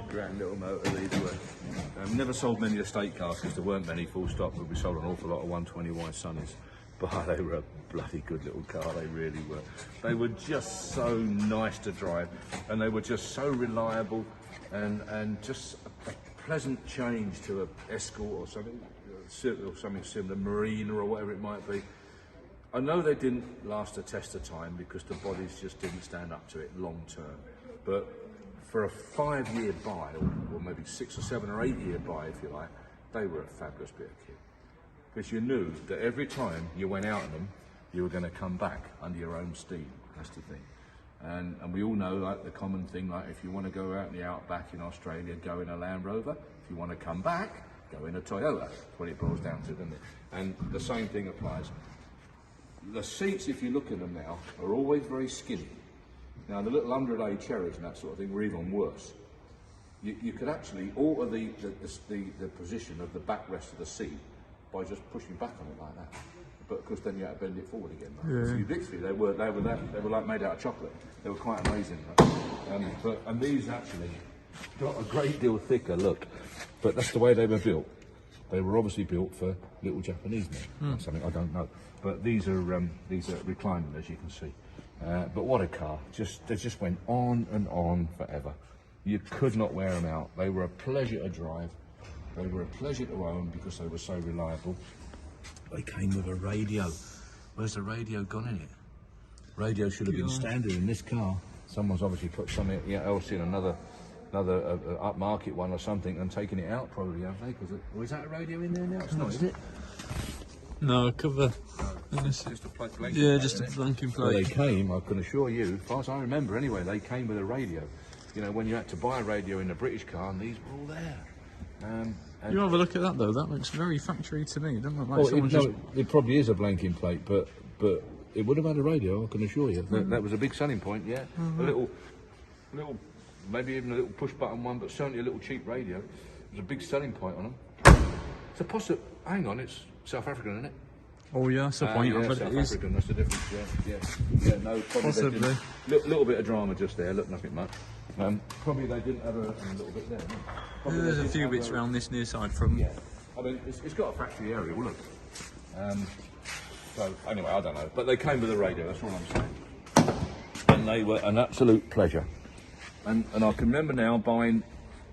Grand little motor these were. Never sold many estate cars because there weren't many, full stop, but we sold an awful lot of 120Y Sunnies. But they were a bloody good little car, they really were. They were just so nice to drive, and they were just so reliable, and just a pleasant change to a Escort or something similar, Marina or whatever it might be. I know they didn't last a test of time because the bodies just didn't stand up to it long term, but for a 5-year buy, or maybe 6 or 7 or 8 year buy if you like, they were a fabulous bit of kit. Because you knew that every time you went out in them, you were going to come back under your own steam. That's the thing. And we all know, like, the common thing, like, if you want to go out in the outback in Australia, go in a Land Rover. If you want to come back, go in a Toyota. That's what it boils down to, doesn't it? And the same thing applies. The seats, if you look at them now, are always very skinny. Now, the little underlay cherries and that sort of thing were even worse. You could actually alter the position of the backrest of the seat by just pushing back on it like that. But of course, then you had to bend it forward again. Right? So you literally, they were like made out of chocolate. They were quite amazing. Right? And these actually got a great deal thicker. Look, but that's the way they were built. They were obviously built for little Japanese men. Or something I don't know. But these are reclining, as you can see. But what a car! They just went on and on forever. You could not wear them out. They were a pleasure to drive. They were a pleasure to own because they were so reliable. They came with a radio. Where's the radio gone in it? Radio should have been standard in this car. Someone's obviously put something else in, another upmarket one or something, and taken it out probably, haven't they? Or is that a radio in there now? It's not, is it? No, a cover. No, just a plate. Yeah, just a blanking plate. Well, they came, I can assure you, as far as I remember anyway, they came with a radio. You know, when you had to buy a radio in a British car, and these were all there. You have a look at that though. That looks very factory to me. It doesn't look like it probably is a blanking plate, but it would have had a radio, I can assure you. That was a big selling point, yeah. A little, maybe even a little push button one, but certainly a little cheap radio. It was a big selling point on them. It's a possible. Hang on, it's South African, isn't it? Oh yeah, that's the point. Yeah, South African. That's the difference. Yeah. No, possibly. Little bit of drama just there. Look, nothing much. Probably they didn't have a little bit there. There's a few bits around this near side from. Yeah, I mean it's got a factory area. Well, look. So anyway, I don't know, but they came with a radio. That's all I'm saying. And they were an absolute pleasure. And I can remember now buying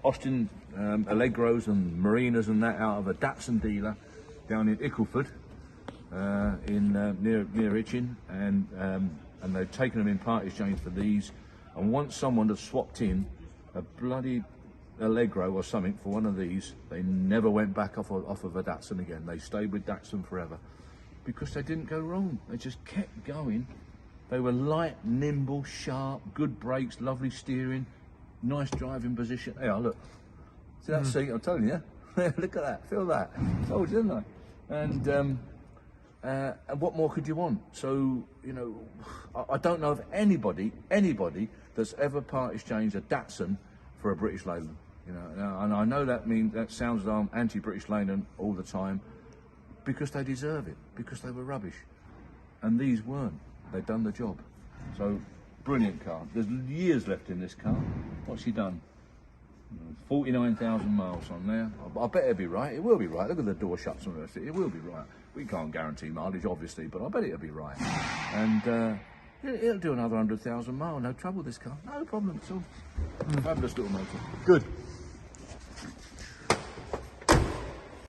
Austin Allegros and Marinas and that out of a Datsun dealer down in Ickleford, near Itchin, and they'd taken them in part exchange for these. And once someone had swapped in a bloody Allegro or something for one of these, they never went back off of a Datsun again. They stayed with Datsun forever because they didn't go wrong. They just kept going. They were light, nimble, sharp, good brakes, lovely steering, nice driving position. Hey, look, see that seat? I'm telling you. Look at that, feel that. Told you, didn't I? And what more could you want? So, you know, I don't know of anybody that's ever part exchanged a Datsun for a British Leyland. You know, and I know that sounds like I'm anti-British Leyland all the time, because they deserve it, because they were rubbish, and these weren't. They've done the job. So, brilliant car. There's years left in this car. What's she done? 49,000 miles on there. I bet it'll be right. It will be right. Look at the door shuts on the rest of it. It will be right. We can't guarantee mileage, obviously, but I bet it'll be right. And it'll do another 100,000 miles. No trouble, this car. No problem at all. Fabulous little motor. Good.